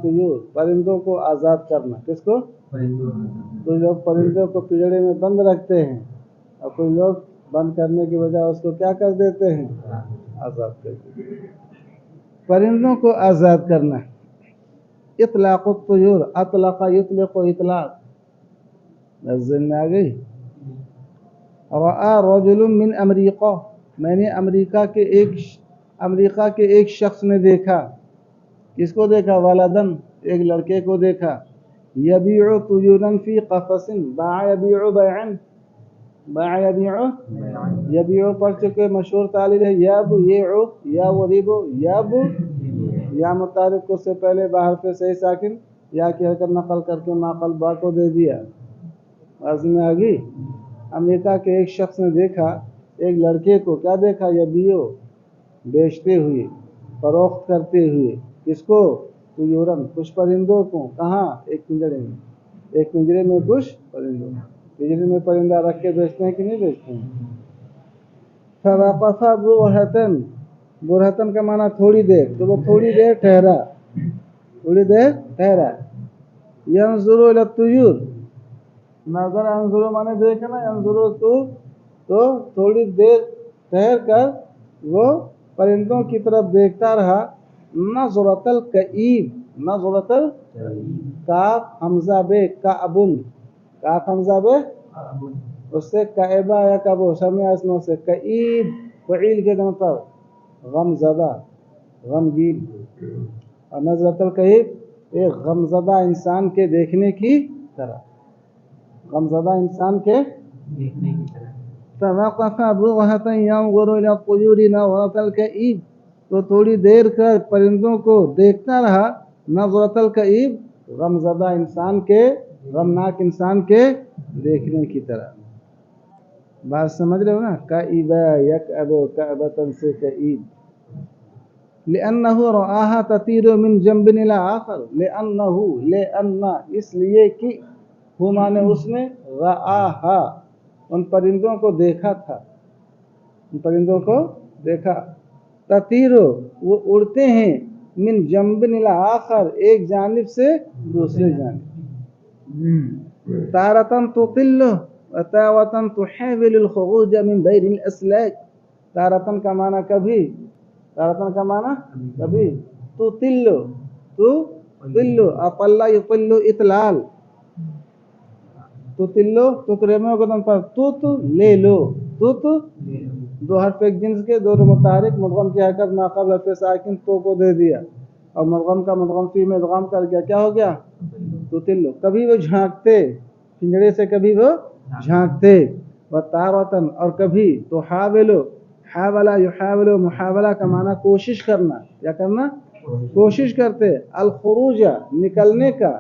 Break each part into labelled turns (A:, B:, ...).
A: طیور پرندوں کو آزاد کرنا. کس کو؟ کوئی لوگ پرندوں کو پنجرے میں بند رکھتے ہیں اور کوئی لوگ بند کرنے کی بجائے اس کو کیا کر دیتے ہیں؟ آزاد کر دیتے ہیں. پرندوں کو آزاد کرنا. اطلاق الطیور اطلق یطلق اطلاق ذہن میں آ گئی. رأى رجل من امریکہ میں نے امریکہ کے ایک شخص نے دیکھا. کس کو دیکھا؟ ولدن ایک لڑکے کو دیکھا. یبیع طیورا فی قفص باع یبیع بیعا باع یبیع پڑھ چکے مشہور تعلیم ہے. یب یعو یا وریب یب یا متعلق کو سے پہلے باہر پہ صحیح ساکن یا کی حرکت نقل کر کے ماقل با کو دے دیا. واضح میں آ گئی. امریکہ کے ایک شخص نے دیکھا ایک لڑکے کو. کیا دیکھا؟ یبیع بیچتے ہوئے فروخت کرتے ہوئے. کس کو؟ طیورن کچھ پرندوں کو. کہاں؟ ایک پنجرے میں. ایک پنجرے میں کچھ پرندوں. پنجرے میں پرندہ رکھ کے بیچتے ہیں کہ نہیں بیچتے ہیں؟ فوقف برہتن برہتن کا معنی تھوڑی دیر. تو وہ تھوڑی دیر ٹھہرا. تھوڑی دیر ٹھہرا. ینظر الی الطیور نظر انظر مانے دیکھا نا. ینظر تو تھوڑی دیر ٹھہر کر وہ پرندوں کی طرف دیکھتا رہا. نظرۃ الکئیب نظرۃ کاف حمزہ بے کعبن کاف حمزہ بے اس سے کعبہ یا کعبو سمع اسموں سے کئیب فعیل کے دم پر غم زدہ غمگین. اور نظرۃ الکئیب ایک غمزدہ انسان کے دیکھنے کی طرح. غمزدہ انسان کے دیکھنے کی طرح. فوقف برہتن ینظر الی الطیور نظرۃ الکئیب تو تھوڑی دیر کر پرندوں کو دیکھتا رہا. نظرۃ الکئیب غمزدہ انسان کے غمناک انسان کے دیکھنے کی طرح. بات سمجھ رہے ہو نا؟ کئیبا یکعب کعبۃ سے کئیب. لأنہ رآہا تطیر من جنب الی آخر. لأن اس لیے کہ وہ مانے اس نے رآہا ان پرندوں کو دیکھا تھا. ان پرندوں کو دیکھا. تطیر وہ اڑتے ہیں. من جنب الی آخر ایک جانب سے دوسرے جانب. تارةً تطل وتارةً تحاول الخروج من بین الاسلاک. تارةً کا معنی کبھی. تارةً کا معنی کبھی. تطل اطل یطل اطلال. تطلو تکرموں کو دم پر تت لے لو. تت دو حرف ایک جنس کے دو متحرک مدغم کی حرکت ما قبل حرف ساکن تو کو دے دیا اور مدغم کا مدغم فی میں ادغام کر گیا. کیا ہو گیا؟ تطلو. کبھی وہ جھانکتے پنجرے سے کبھی وہ جھانکتے. وتارةً اور کبھی تحاولو حاولہ یحاولو محاولہ کا معنی کوشش کرنا. کیا کرنا؟ کوشش کرتے. الخروج نکلنے کا.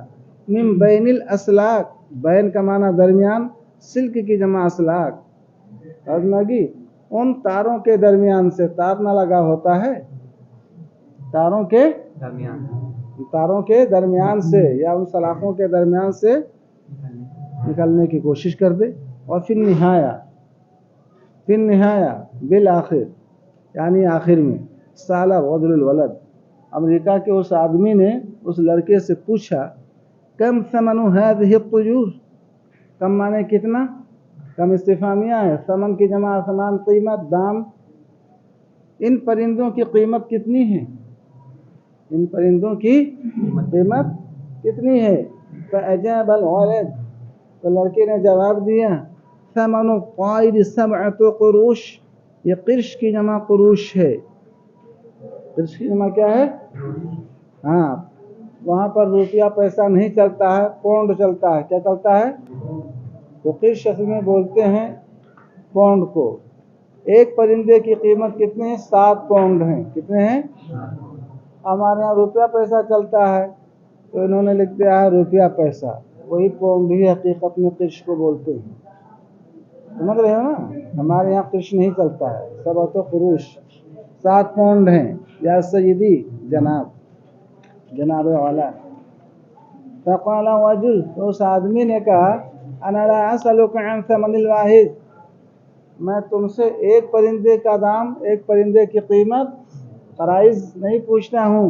A: من بین الاسلاک بین کا معنی درمیان سلک کی جمع اسلاک. ازمگی ان تاروں کے درمیان سے. تار نہ لگا ہوتا ہے تاروں کے درمیان سے یا ان سلاخوں کے درمیان سے نکلنے کی کوشش کر دے. اور پھر نہایا بالآخر یعنی آخر میں. سال رجل الولد امریکہ کے اس آدمی نے اس لڑکے سے پوچھا کم ثمن هذه الطیور. کم مانے کتنا. کم استفہامیہ ہے. ثمن کی جمع ثمان قیمت دام. ان پرندوں کی قیمت کتنی ہے. ان پرندوں کی قیمت کتنی ہے. فأجاب الولد تو لڑکے نے جواب دیا ثمن الطائر 7 قروش. یہ قرش کی جمع قروش ہے. قرش کی جمع کیا ہے؟ ہاں وہاں پر روپیہ پیسہ نہیں چلتا ہے پونڈ چلتا ہے. کیا چلتا ہے؟ تو قرش اصل میں بولتے ہیں پونڈ کو. ایک پرندے کی قیمت کتنے ہیں؟ 7 پونڈ ہیں. کتنے ہیں؟ ہمارے یہاں روپیہ پیسہ چلتا ہے تو انہوں نے لکھ دیا ہے روپیہ پیسہ. وہی پونڈ ہی حقیقت میں قرش کو بولتے ہیں. سمجھ رہے ہو نا؟ ہمارے یہاں قرش نہیں چلتا ہے. سب تو قروش 7 پونڈ ہیں. یا سیدی جناب والا. فقال رجل تو اس آدمی نے کہا انا لا اسألك عن ثمن الواحد. میں تم سے ایک پرندے کا دام ایک پرندے کی قیمت پرائز نہیں پوچھتا ہوں.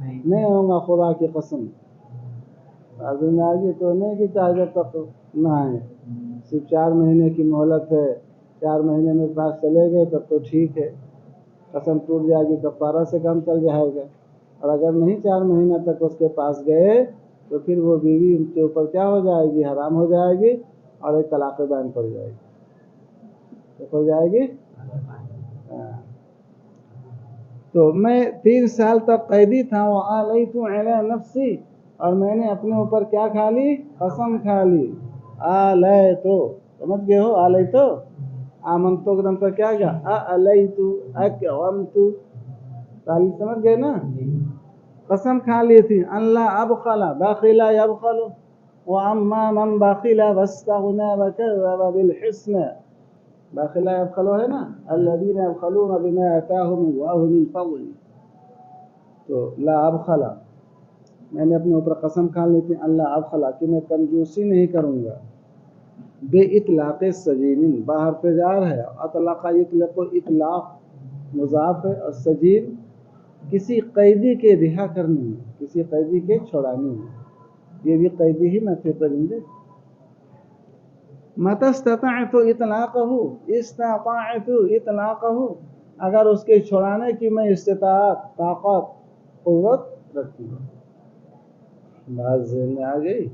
A: نہیں ہوں گا خدا کی قسم. بازو میں آگے تو نہیں کہ چاہے جب تک نہ آئے, صرف 4 مہینے کی مہلت ہے, 4 مہینے میں پاس چلے گئے تب تو ٹھیک ہے, قسم ٹوٹ جائے گی, کفارہ سے کم چل جائے گا. اور اگر نہیں 4 مہینہ تک اس کے پاس گئے تو پھر وہ بیوی ان کے اوپر کیا ہو جائے گی, حرام ہو جائے گی, اور ایک طلاق بین پڑ جائے گی, ہو جائے گی. تو میں 3 سال تک قیدی تھا. وَآلَيْتُ عَلَى نَفْسِي, اور میں نے اپنے اوپر کیا کھا لی, قسم کھا لی. آلیتو, سمجھ گئے ہو, آلیتو آمنتو کے دم پر کیا گیا, آلیتو اکرمتو, تعلیم سمجھ گئے نا. قسم کھا لی تھی, اللہ ابخلا باخلا یبخل, وَأَمَّا مَنْ بَخِلَ وَاسْتَغْنَى وَكَذَّبَ بِالْحُسْنَى. باخلا یبخلو ہے نا, الذین یبخلون بما آتاهم الله من فضل. تو لا ابخلا, میں نے اپنے اوپر قسم کھا لی تھی, اللہ ابخلا, کہ میں کنجوسی نہیں کروں گا. بے اطلاق سجین, باہر پہ جار ہے, اطلاق یطلق اطلاق مضاف ہے, اور سجین کسی قیدی کے رہا کرنے میں, کسی قیدی کے چھڑانے میں, یہ بھی قیدی ہی نہ تھے پرندے. متی استطعت اطلاقہ, استطاعت اطلاقہ, اگر اس کے چھڑانے کی میں استطاعت, طاقت, قوت رکھتی ہوں. بات ذہن میں آ گئی.